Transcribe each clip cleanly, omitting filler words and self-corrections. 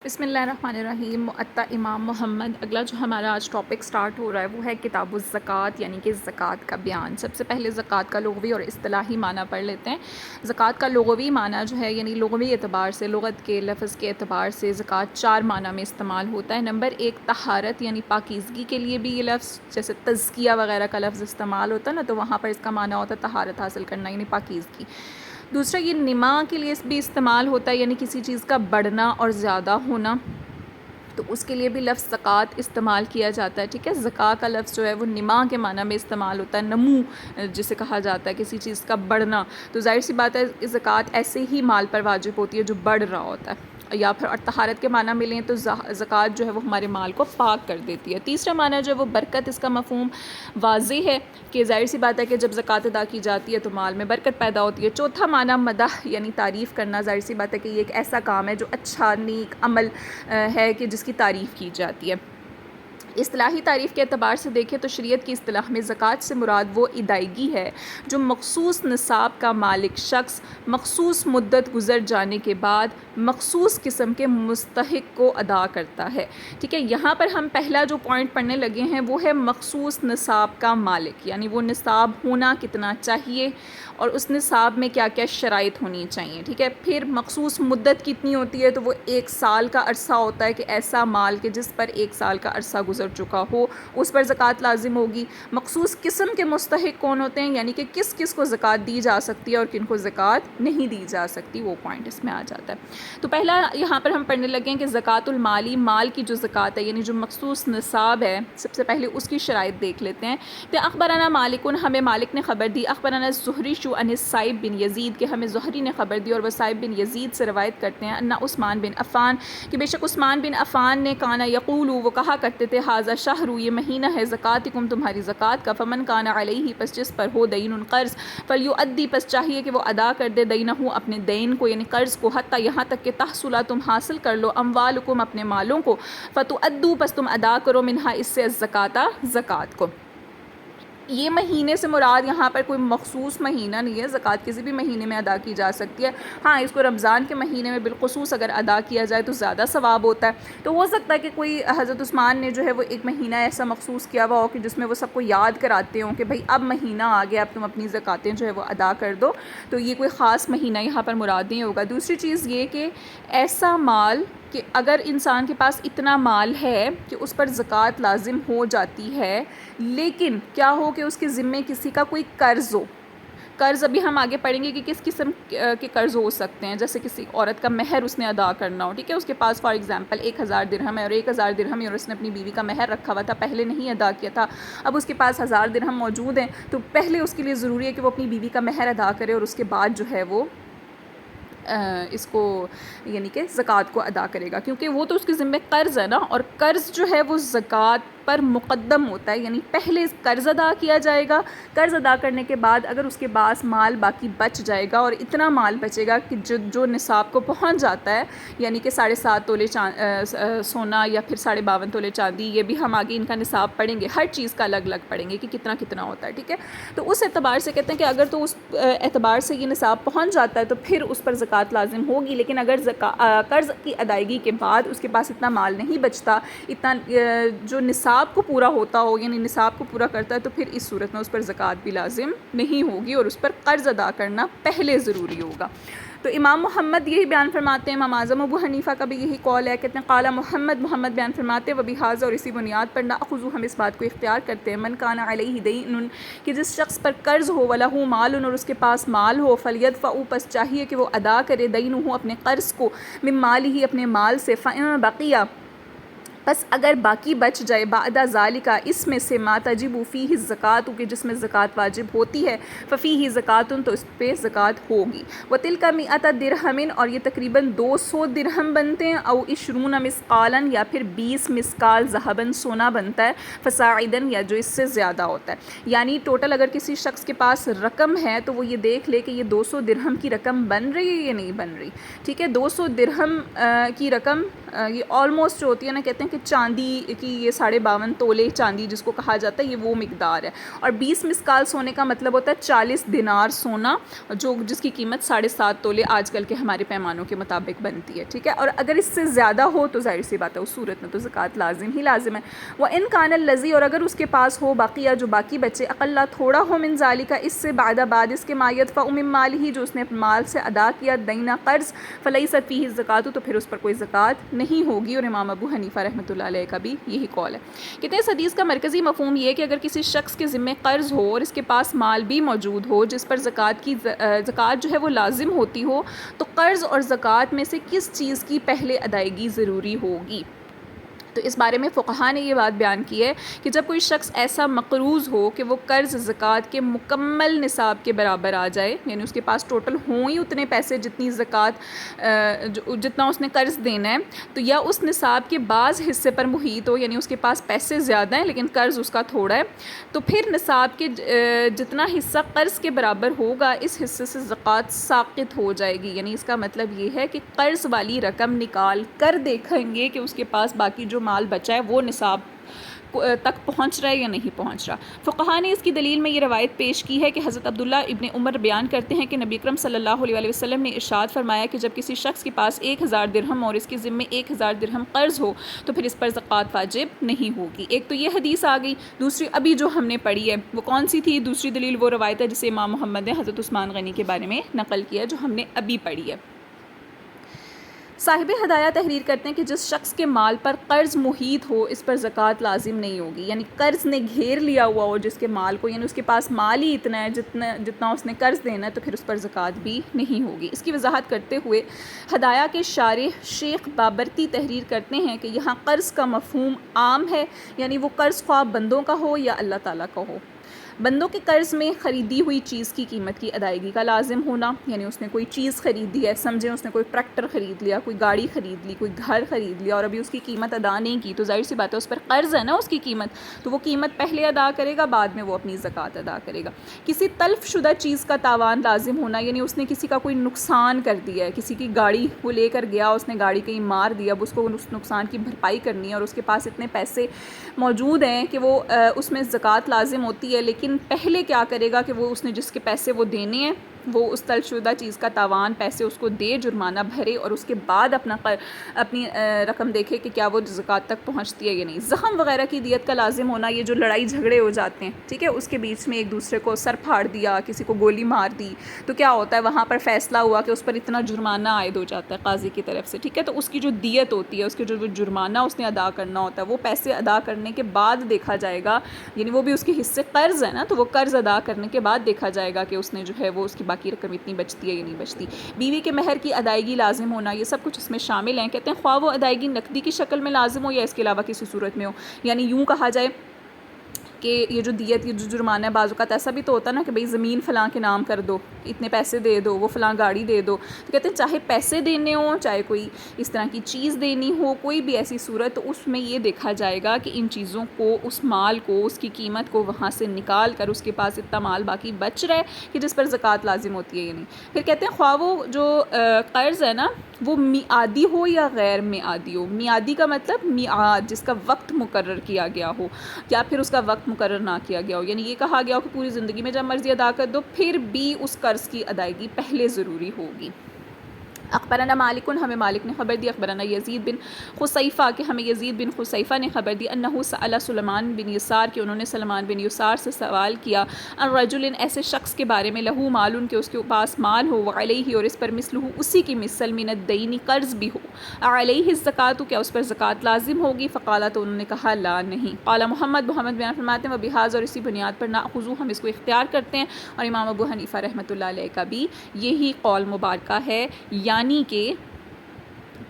بسم اللہ الرحمن الرحیم۔ مؤطا امام محمد۔ اگلا جو ہمارا آج ٹاپک سٹارٹ ہو رہا ہے وہ ہے کتاب الزکوٰۃ، یعنی کہ زکوٰۃ کا بیان۔ سب سے پہلے زکوٰۃ کا لغوی اور اصطلاحی معنی پڑھ لیتے ہیں۔ زکوٰۃ کا لغوی معنی جو ہے یعنی لغوی اعتبار سے، لغت کے لفظ کے اعتبار سے زکوٰۃ 4 معنی میں استعمال ہوتا ہے۔ نمبر 1 طہارت یعنی پاکیزگی کے لیے بھی یہ لفظ، جیسے تزکیہ وغیرہ کا لفظ استعمال ہوتا ہے نا، تو وہاں پر اس کا معنی ہوتا ہے طہارت حاصل کرنا یعنی پاکیزگی۔ دوسرا یہ نما کے لیے بھی استعمال ہوتا ہے، یعنی کسی چیز کا بڑھنا اور زیادہ ہونا، تو اس کے لیے بھی لفظ زکوٰۃ استعمال کیا جاتا ہے۔ ٹھیک ہے، زکوٰۃ کا لفظ جو ہے وہ نما کے معنی میں استعمال ہوتا ہے، نمو جسے کہا جاتا ہے، کسی چیز کا بڑھنا۔ تو ظاہر سی بات ہے کہ زکوٰۃ ایسے ہی مال پر واجب ہوتی ہے جو بڑھ رہا ہوتا ہے، یا پھر اور طہارت کے معنی میں لیں تو زکوٰۃ جو ہے وہ ہمارے مال کو پاک کر دیتی ہے۔ تیسرا معنی جو ہے وہ برکت، اس کا مفہوم واضح ہے کہ ظاہر سی بات ہے کہ جب زکوٰۃ ادا کی جاتی ہے تو مال میں برکت پیدا ہوتی ہے۔ چوتھا معنی مدح یعنی تعریف کرنا، ظاہر سی بات ہے کہ یہ ایک ایسا کام ہے جو اچھا نیک عمل ہے کہ جس کی تعریف کی جاتی ہے۔ اصطلاحی تعریف کے اعتبار سے دیکھیں تو شریعت کی اصطلاح میں زکوٰۃ سے مراد وہ ادائیگی ہے جو مخصوص نصاب کا مالک شخص مخصوص مدت گزر جانے کے بعد مخصوص قسم کے مستحق کو ادا کرتا ہے۔ ٹھیک ہے، یہاں پر ہم پہلا جو پوائنٹ پڑھنے لگے ہیں وہ ہے مخصوص نصاب کا مالک، یعنی وہ نصاب ہونا کتنا چاہیے اور اس نصاب میں کیا کیا شرائط ہونی چاہیے۔ ٹھیک ہے، پھر مخصوص مدت کتنی ہوتی ہے، تو وہ 1 سال کا عرصہ ہوتا ہے کہ ایسا مال کہ جس پر 1 سال کا عرصہ گزر چکا ہو اس پر زکوٰۃ لازم ہوگی۔ مخصوص قسم کے مستحق کون ہوتے ہیں، یعنی کہ کس کس کو زکوٰۃ دی جا سکتی ہے اور کن کو زکوٰۃ نہیں دی جا سکتی، وہ پوائنٹ اس میں آ جاتا ہے۔ تو پہلا یہاں پر ہم پڑھنے لگے ہیں کہ زکوٰۃ المالی، مال کی جو زکوٰۃ ہے یعنی جو مخصوص نصاب ہے، سب سے پہلے اس کی شرائط دیکھ لیتے ہیں۔ کہ اخبرنا مالکن، ہمیں مالک نے خبر دی، اخبرنا زہری شو ان سائب بن یزید، کہ ہمیں زہری نے خبر دی اور وہ سائب بن یزید سے روایت کرتے ہیں، ان عثمان بن عفان، کہ بے شک عثمان بن عفان نے کانا یقول، وہ کہا کرتے تھے، ھذا شہر، یہ مہینہ ہے، زکاتکم تمہاری زکوٰۃ کا، فمن کان علیہ، پس جس پر ہو دین قرض، فلیؤدی، پس چاہیے کہ وہ ادا کر دے، دینہ اپنے دین کو یعنی قرض کو، حتی یہاں تک کہ تحصل تم حاصل کر لو، اموالکم اپنے مالوں کو، فتؤدوا، پس تم ادا کرو، منہا اس سے، الزکاۃ زکوٰۃ کو۔ یہ مہینے سے مراد یہاں پر کوئی مخصوص مہینہ نہیں ہے، زکوٰۃ کسی بھی مہینے میں ادا کی جا سکتی ہے۔ ہاں، اس کو رمضان کے مہینے میں بالخصوص اگر ادا کیا جائے تو زیادہ ثواب ہوتا ہے۔ تو ہو سکتا ہے کہ کوئی حضرت عثمان نے جو ہے وہ ایک مہینہ ایسا مخصوص کیا ہوا ہو کہ جس میں وہ سب کو یاد کراتے ہوں کہ بھئی اب مہینہ آ گیا، اب تم اپنی زکوٰۃیں جو ہے وہ ادا کر دو، تو یہ کوئی خاص مہینہ یہاں پر مراد نہیں ہوگا۔ دوسری چیز یہ کہ ایسا مال کہ اگر انسان کے پاس اتنا مال ہے کہ اس پر زکوٰۃ لازم ہو جاتی ہے، لیکن کیا ہو کہ اس کے ذمے کسی کا کوئی قرض ہو۔ قرض ابھی ہم آگے پڑھیں گے کہ کس قسم کے قرض ہو سکتے ہیں، جیسے کسی عورت کا مہر اس نے ادا کرنا ہو، ٹھیک ہے، اس کے پاس فار ایگزامپل 1000 درہم ہے اور 1000 درہم ہے اور اس نے اپنی بیوی کا مہر رکھا ہوا تھا، پہلے نہیں ادا کیا تھا، اب اس کے پاس 1000 درہم موجود ہیں، تو پہلے اس کے لیے ضروری ہے کہ وہ اپنی بیوی کا مہر ادا کرے اور اس کے بعد جو ہے وہ اس کو یعنی کہ زکوٰۃ کو ادا کرے گا، کیونکہ وہ تو اس کے ذمہ قرض ہے نا، اور قرض جو ہے وہ زکوٰۃ پر مقدم ہوتا ہے، یعنی پہلے قرض ادا کیا جائے گا، قرض ادا کرنے کے بعد اگر اس کے پاس مال باقی بچ جائے گا اور اتنا مال بچے گا کہ جو نصاب کو پہنچ جاتا ہے، یعنی کہ 7.5 تولے سونا یا پھر 52.5 تولے چاندی، یہ بھی ہم آگے ان کا نصاب پڑھیں گے، ہر چیز کا الگ الگ پڑھیں گے کہ کتنا کتنا ہوتا ہے، ٹھیک ہے۔ تو اس اعتبار سے کہتے ہیں کہ اگر تو اس اعتبار سے یہ نصاب پہنچ جاتا ہے تو پھر اس پر زکوٰۃ لازم ہوگی، لیکن اگر قرض کی ادائیگی کے بعد اس کے پاس اتنا مال نہیں بچتا، اتنا جو نصاب کو پورا ہوتا ہو یعنی نصاب کو پورا کرتا ہے، تو پھر اس صورت میں اس پر زکوٰۃ بھی لازم نہیں ہوگی اور اس پر قرض ادا کرنا پہلے ضروری ہوگا۔ تو امام محمد یہی بیان فرماتے ہیں، امام اعظم ابو حنیفہ کا بھی یہی قول ہے، کہتے ہیں قال محمد بیان فرماتے ہیں، وبہذا، اور اسی بنیاد پر ناخذ، ہم اس بات کو اختیار کرتے ہیں، من کان علیہ دین، کہ جس شخص پر قرض ہو، ولہ مال، اور اس کے پاس مال ہو، فلیدفع، پس چاہیے کہ وہ ادا کرے، دینہ، اپنے قرض کو، من مالہ، اپنے مال سے، فإن بقیہ، بس اگر باقی بچ جائے، بعد ذالک، اس میں سے، ما تجب فیہ الزکوٰۃ، کہ جس میں زکوٰۃ واجب ہوتی ہے، ففیہ زکوٰۃ، تو اس پہ زکوٰۃ ہوگی، وتلک 100 درہم، اور یہ تقریباً 200 درہم بنتے ہیں، او 20 مسقالا، یا پھر 20 مسقال ذہباً، سونا بنتا ہے، فصاعدا، یا جو اس سے زیادہ ہوتا ہے، یعنی ٹوٹل اگر کسی شخص کے پاس رقم ہے تو وہ یہ دیکھ لے کہ یہ 200 درہم کی رقم بن رہی ہے یا نہیں بن رہی، ٹھیک ہے، 200 درہم کی رقم یہ آلموسٹ جو ہوتی ہے نا، کہتے ہیں کہ چاندی کی یہ 52.5 تولے چاندی جس کو کہا جاتا ہے، یہ وہ مقدار ہے. اور 20 مسکال سونے کا مطلب ہوتا ہے 40 دینار سونا، جس کی قیمت 7.5 تولے آج کل کے ہمارے پیمانوں کے مطابق بنتی ہے. ٹھیک ہے. اور اگر اس سے زیادہ ہو تو ظاہر سی بات ہے اس صورت میں تو زکوٰۃ لازم ہی لازم ہے. وَإِنْ كَانَ الَّذِي، اور اگر اس کے پاس ہو باقیہ جو باقی بچے، اقل تھوڑا ہو، من ذالک اس سے، بعد اس کے، ما يدفع من مالہ جو اس نے اپنے مال سے ادا کیا، دینا قرض، فلیست فیہ الزکوٰۃ تو پھر اس پر کوئی زکوٰۃ نہیں ہوگی. اور امام ابو حنیفہ رحمۃ اللہ علیہ کا بھی یہی قول ہے. کہتے ہیں اس حدیث کا مرکزی مفہوم یہ ہے کہ اگر کسی شخص کے ذمے قرض ہو اور اس کے پاس مال بھی موجود ہو جس پر زکوٰۃ جو ہے وہ لازم ہوتی ہو، تو قرض اور زکوٰۃ میں سے کس چیز کی پہلے ادائیگی ضروری ہوگی. تو اس بارے میں فقہا نے یہ بات بیان کی ہے کہ جب کوئی شخص ایسا مقروض ہو کہ وہ قرض زکوٰۃ کے مکمل نصاب کے برابر آ جائے، یعنی اس کے پاس ٹوٹل ہوں ہی اتنے پیسے جتنی جتنا اس نے قرض دینا ہے، تو یا اس نصاب کے بعض حصے پر محیط ہو، یعنی اس کے پاس پیسے زیادہ ہیں لیکن قرض اس کا تھوڑا ہے، تو پھر نصاب کے جتنا حصہ قرض کے برابر ہوگا اس حصے سے زکوٰۃ ساقط ہو جائے گی. یعنی اس کا مطلب یہ ہے کہ قرض والی رقم نکال کر دیکھیں گے کہ اس کے پاس باقی جو مال بچا ہے وہ نصاب تک پہنچ رہا ہے یا نہیں پہنچ رہا. فقہا نے اس کی دلیل میں یہ روایت پیش کی ہے کہ حضرت عبداللہ ابن عمر بیان کرتے ہیں کہ نبی اکرم صلی اللہ علیہ وسلم نے ارشاد فرمایا کہ جب کسی شخص کے پاس 1000 درہم اور اس کے ذمے 1000 درہم قرض ہو تو پھر اس پر زکوٰۃ واجب نہیں ہوگی. ایک تو یہ حدیث آ گئی. دوسری ابھی جو ہم نے پڑھی ہے وہ کون سی تھی؟ دوسری دلیل وہ روایت ہے جسے امام محمد نے حضرت عثمان غنی کے بارے میں نقل کیا جو ہم نے ابھی پڑھی ہے. صاحب ہدایہ تحریر کرتے ہیں کہ جس شخص کے مال پر قرض محیط ہو اس پر زکوٰۃ لازم نہیں ہوگی. یعنی قرض نے گھیر لیا ہوا ہو جس کے مال کو، یعنی اس کے پاس مال ہی اتنا ہے جتنا اس نے قرض دینا ہے، تو پھر اس پر زکوٰۃ بھی نہیں ہوگی. اس کی وضاحت کرتے ہوئے ہدایہ کے شارح شیخ بابرتی تحریر کرتے ہیں کہ یہاں قرض کا مفہوم عام ہے، یعنی وہ قرض خواہ بندوں کا ہو یا اللہ تعالیٰ کا ہو. بندوں کے قرض میں خریدی ہوئی چیز کی قیمت کی ادائیگی کا لازم ہونا، یعنی اس نے کوئی چیز خریدی ہے، سمجھیں اس نے کوئی ٹریکٹر خرید لیا، کوئی گاڑی خرید لی، کوئی گھر خرید لیا اور ابھی اس کی قیمت ادا نہیں کی، تو ظاہر سی بات ہے اس پر قرض ہے نا اس کی قیمت، تو وہ قیمت پہلے ادا کرے گا، بعد میں وہ اپنی زکوٰۃ ادا کرے گا. کسی تلف شدہ چیز کا تاوان لازم ہونا، یعنی اس نے کسی کا کوئی نقصان کر دیا ہے، کسی کی گاڑی وہ لے کر گیا، اس نے گاڑی کہیں مار دیا، اب اس کو اس نقصان کی بھرپائی کرنی ہے اور اس کے پاس اتنے پیسے موجود ہیں کہ وہ اس میں زکوٰۃ لازم ہوتی ہے، لیکن پہلے کیا کرے گا کہ وہ اس نے جس کے پیسے وہ دینے ہیں وہ اس تلف شدہ چیز کا تاوان پیسے اس کو دے، جرمانہ بھرے اور اس کے بعد اپنی رقم دیکھے کہ کیا وہ زکوٰۃ تک پہنچتی ہے یا نہیں. زخم وغیرہ کی دیت کا لازم ہونا، یہ جو لڑائی جھگڑے ہو جاتے ہیں، ٹھیک ہے، اس کے بیچ میں ایک دوسرے کو سر پھاڑ دیا، کسی کو گولی مار دی، تو کیا ہوتا ہے وہاں پر فیصلہ ہوا کہ اس پر اتنا جرمانہ عائد ہو جاتا ہے قاضی کی طرف سے. ٹھیک ہے، تو اس کی جو دیت ہوتی ہے، اس کے جو جرمانہ اس نے ادا کرنا ہوتا ہے، وہ پیسے ادا کرنے کے بعد دیکھا جائے گا، یعنی وہ بھی اس کے حصے قرض ہے نا، تو وہ قرض ادا کرنے کے بعد دیکھا جائے گا کہ اس نے جو ہے وہ اس کی باقی رقم اتنی بچتی ہے یا نہیں بچتی. بیوی کے مہر کی ادائیگی لازم ہونا، یہ سب کچھ اس میں شامل ہیں. کہتے ہیں خواہ وہ ادائیگی نقدی کی شکل میں لازم ہو یا اس کے علاوہ کسی صورت میں ہو. یعنی یوں کہا جائے کہ یہ جو دیت، یہ جو جرمانہ ہے، بعض اوقات ایسا بھی تو ہوتا ہے نا کہ بھئی زمین فلاں کے نام کر دو، اتنے پیسے دے دو، وہ فلاں گاڑی دے دو. تو کہتے ہیں چاہے پیسے دینے ہوں، چاہے کوئی اس طرح کی چیز دینی ہو، کوئی بھی ایسی صورت، تو اس میں یہ دیکھا جائے گا کہ ان چیزوں کو، اس مال کو، اس کی قیمت کو وہاں سے نکال کر اس کے پاس اتنا مال باقی بچ رہا ہے کہ جس پر زکوٰۃ لازم ہوتی ہے یا نہیں. پھر کہتے ہیں خواہ وہ جو قرض ہے نا وہ میعادی ہو یا غیر میعادی ہو. میعادی کا مطلب میعاد، جس کا وقت مقرر کیا گیا ہو یا پھر اس کا وقت مقرر نہ کیا گیا ہو، یعنی یہ کہا گیا ہو کہ پوری زندگی میں جب مرضی ادا کر دو، پھر بھی اس قرض کی ادائیگی پہلے ضروری ہوگی. اخبرنا مالک، ہمیں مالک نے خبر دی، اخبرنا یزید بن خصیفہ کہ ہمیں یزید بن خصیفہ نے خبر دی، انہو سأل سلیمان بن یسار کہ انہوں نے سلیمان بن یسار سے سوال کیا، ان رجل ایسے شخص کے بارے میں، لہو مالن کہ اس کے پاس مال ہو، وعلیہ اور اس پر مثلہ اسی کی مثل، من الدین قرض بھی ہو، علیہ الزکوٰۃ کیا اس پر زکوٰۃ لازم ہوگی؟ فقال تو انہوں نے کہا لا نہیں. قال محمد بیان فرماتے ہیں وبہذا اور اسی بنیاد پر ناخذ ہم اس کو اختیار کرتے ہیں، اور امام ابو حنیفہ رحمۃ اللہ علیہ کا بھی یہی قول مبارکہ ہے. یعنی کہ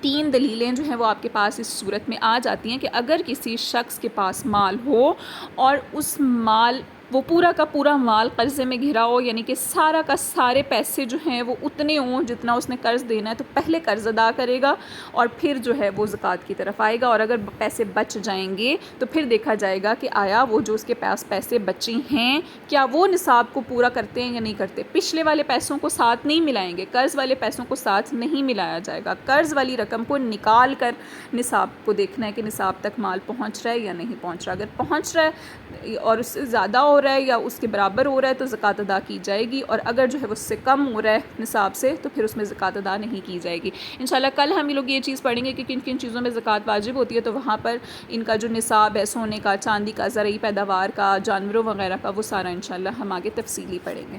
3 دلیلیں جو ہیں وہ آپ کے پاس اس صورت میں آ جاتی ہیں کہ اگر کسی شخص کے پاس مال ہو اور اس مال وہ پورا کا پورا مال قرضے میں گھرا ہو، یعنی کہ سارا کا سارے پیسے جو ہیں وہ اتنے ہوں جتنا اس نے قرض دینا ہے، تو پہلے قرض ادا کرے گا اور پھر جو ہے وہ زکوٰۃ کی طرف آئے گا. اور اگر پیسے بچ جائیں گے تو پھر دیکھا جائے گا کہ آیا وہ جو اس کے پاس پیسے بچے ہیں کیا وہ نصاب کو پورا کرتے ہیں یا نہیں کرتے. پچھلے والے پیسوں کو ساتھ نہیں ملائیں گے، قرض والے پیسوں کو ساتھ نہیں ملایا جائے گا. قرض والی رقم کو نکال کر نصاب کو دیکھنا ہے کہ نصاب تک مال پہنچ رہا ہے یا نہیں پہنچ رہا. اگر پہنچ رہا ہے اور اس سے زیادہ ہو رہا ہے یا اس کے برابر ہو رہا ہے تو زکوٰۃ ادا کی جائے گی، اور اگر جو ہے وہ اس سے کم ہو رہا ہے نصاب سے تو پھر اس میں زکوٰۃ ادا نہیں کی جائے گی. انشاءاللہ کل ہم لوگ یہ چیز پڑھیں گے کہ کن کن چیزوں میں زکوٰۃ واجب ہوتی ہے، تو وہاں پر ان کا جو نصاب ہے سونے کا، چاندی کا، زرعی پیداوار کا، جانوروں وغیرہ کا، وہ سارا انشاءاللہ ہم آگے تفصیلی پڑھیں گے.